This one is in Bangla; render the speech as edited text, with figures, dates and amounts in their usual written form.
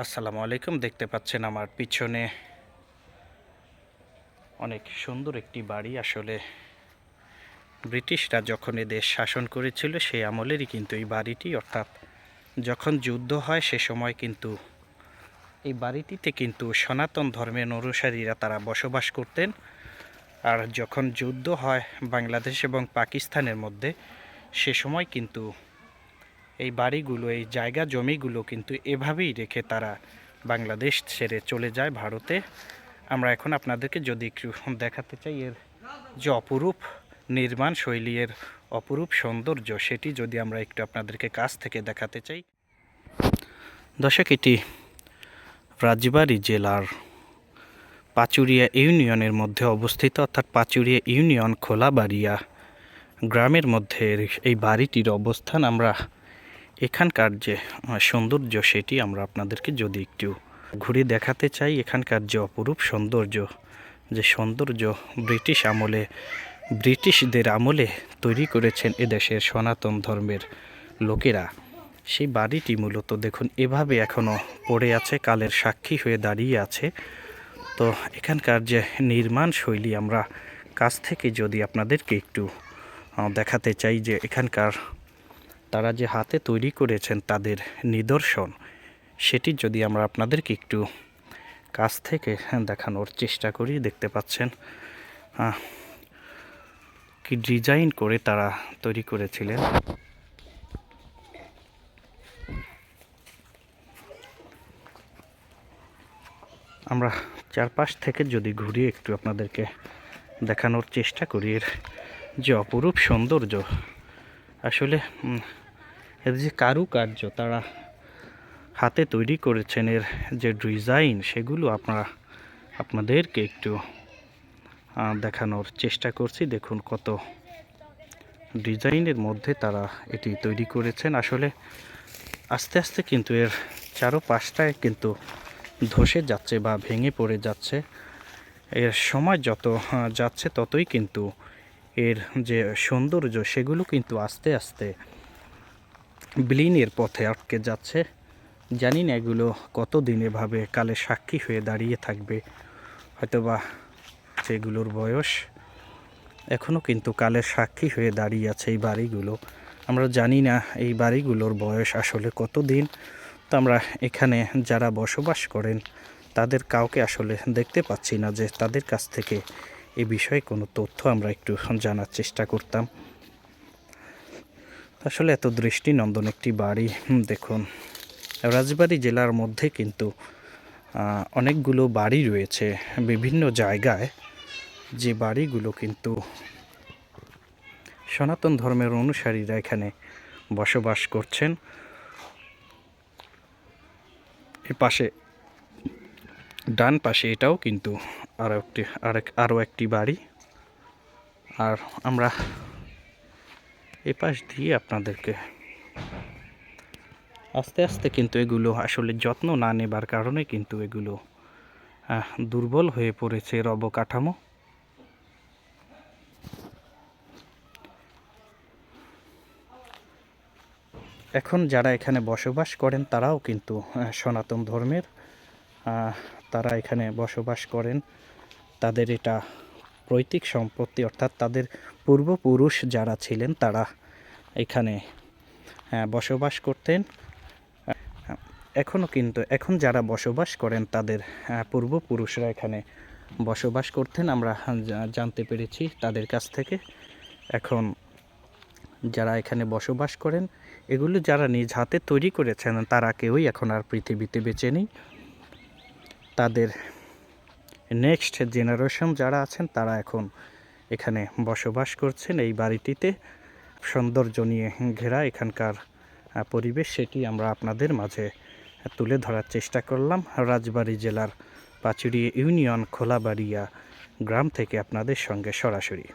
আসসালামু আলাইকুম। দেখতে পাচ্ছেন আমার পিছনে অনেক সুন্দর একটি বাড়ি। আসলে ব্রিটিশরা যখন এদেশ শাসন করেছিল সেই আমলেরই কিন্তু এই বাড়িটি, অর্থাৎ যখন যুদ্ধ হয় সে সময় কিন্তু এই বাড়িটিতে কিন্তু সনাতন ধর্মের অনুসারীরা তারা বসবাস করতেন। আর যখন যুদ্ধ হয় বাংলাদেশ এবং পাকিস্তানের মধ্যে সে সময় কিন্তু এই বাড়িগুলো, এই জায়গা জমিগুলো কিন্তু এভাবেই রেখে তারা বাংলাদেশ ছেড়ে চলে যায় ভারতে। আমরা এখন আপনাদেরকে যদি একটু দেখাতে চাই এর যে অপরূপ নির্মাণ শৈলী, এর অপরূপ সৌন্দর্য, সেটি যদি আমরা একটু আপনাদেরকে কাছ থেকে দেখাতে চাই। দর্শক, এটি রাজবাড়ী জেলার পাচুরিয়া ইউনিয়নের মধ্যে অবস্থিত, অর্থাৎ পাচুরিয়া ইউনিয়ন খোলাবাড়িয়া গ্রামের মধ্যে এই বাড়িটির অবস্থান। আমরা এখানকার যে সৌন্দর্য সেটি আমরা আপনাদেরকে যদি একটু ঘুরে দেখাতে চাই। এখানকার যে অপরূপ সৌন্দর্য, যে সৌন্দর্য ব্রিটিশদের আমলে তৈরি করেছেন এদেশের সনাতন ধর্মের লোকেরা, সেই বাড়িটি মূলত দেখুন এভাবে এখনও পড়ে আছে, কালের সাক্ষী হয়ে দাঁড়িয়ে আছে। তো এখানকার যে নির্মাণ শৈলী আমরা কাছ থেকে যদি আপনাদেরকে একটু দেখাতে চাই, যে এখানকার তারা যে হাতে তৈরি করেছেন তাদের নিদর্শন, সেটি যদি আমরা আপনাদেরকে একটু কাছ থেকে দেখানোর চেষ্টা করি। দেখতে পাচ্ছেন কি ডিজাইন করে তারা তৈরি করেছিলেন। আমরা চারপাশ থেকে যদি ঘুরিয়ে একটু আপনাদেরকে দেখানোর চেষ্টা করি এর যে অপরূপ সৌন্দর্য, আসলে এর যে কারুকার্য তারা হাতে তৈরি করেছেন, এর যে ডিজাইন, সেগুলো আপনাদেরকে একটু দেখানোর চেষ্টা করছি। দেখুন কত ডিজাইনের মধ্যে তারা এটি তৈরি করেছেন। আসলে আস্তে আস্তে কিন্তু এর চারপাশটায় কিন্তু ধসে যাচ্ছে বা ভেঙে পড়ে যাচ্ছে। এর সময় যত যাচ্ছে ততই কিন্তু এর যে সৌন্দর্য সেগুলো কিন্তু আস্তে আস্তে বিলীনের পথে আটকে যাচ্ছে। জানি না এগুলো কতদিন এভাবে কালে সাক্ষী হয়ে দাঁড়িয়ে থাকবে। হয়তোবা যেগুলোর বয়স এখনও কিন্তু কালের সাক্ষী হয়ে দাঁড়িয়ে আছে এই বাড়িগুলো। আমরা জানি না এই বাড়িগুলোর বয়স আসলে কতদিন। তো আমরা এখানে যারা বসবাস করেন তাদের কাউকে আসলে দেখতে পাচ্ছি না যে তাদের কাছ থেকে এই বিষয়ে কোনো তথ্য আমরা একটু জানার চেষ্টা করতাম। আসলে এত দৃষ্টিনন্দন একটি বাড়ি। দেখুন, রাজবাড়ী জেলার মধ্যে কিন্তু অনেকগুলো বাড়ি রয়েছে বিভিন্ন জায়গায়, যে বাড়িগুলো কিন্তু সনাতন ধর্মের অনুসারীরা এখানে বসবাস করছেন। এর পাশে ডান পাশে এটাও কিন্তু আরও একটি বাড়ি। আর আমরা এ পাশ দিয়ে আপনাদেরকে আস্তে আস্তে কিন্তু এগুলো আসলে যত্ন না নেবার কারণে কিন্তু এগুলো দুর্বল হয়ে পড়েছে এর অবকাঠামো। এখন যারা এখানে বসবাস করেন তারাও কিন্তু সনাতন ধর্মের, তারা এখানে বসবাস করেন। তাদের এটা পৈতৃক সম্পত্তি, অর্থাৎ তাদের পূর্বপুরুষ যারা ছিলেন তারা এখানে বসবাস করতেন। এখনও কিন্তু এখন যারা বসবাস করেন তাদের পূর্বপুরুষরা এখানে বসবাস করতেন, আমরা জানতে পেরেছি তাদের কাছ থেকে। এখন যারা এখানে বসবাস করেন, এগুলো যারা নিজ হাতে তৈরি করেছেন তারা কেউই এখন আর পৃথিবীতে বেঁচে নেই। তাদের নেক্সট জেনারেশন যারা আছেন তারা এখন এখানে বসবাস করছেন। এই বাড়িটিতে সৌন্দর্য নিয়ে ঘেরা এখানকার পরিবেশ, সেটি আমরা আপনাদের মাঝে তুলে ধরার চেষ্টা করলাম। রাজবাড়ী জেলার পাচুরিয়া ইউনিয়ন খোলাবাড়িয়া গ্রাম থেকে আপনাদের সঙ্গে সরাসরি।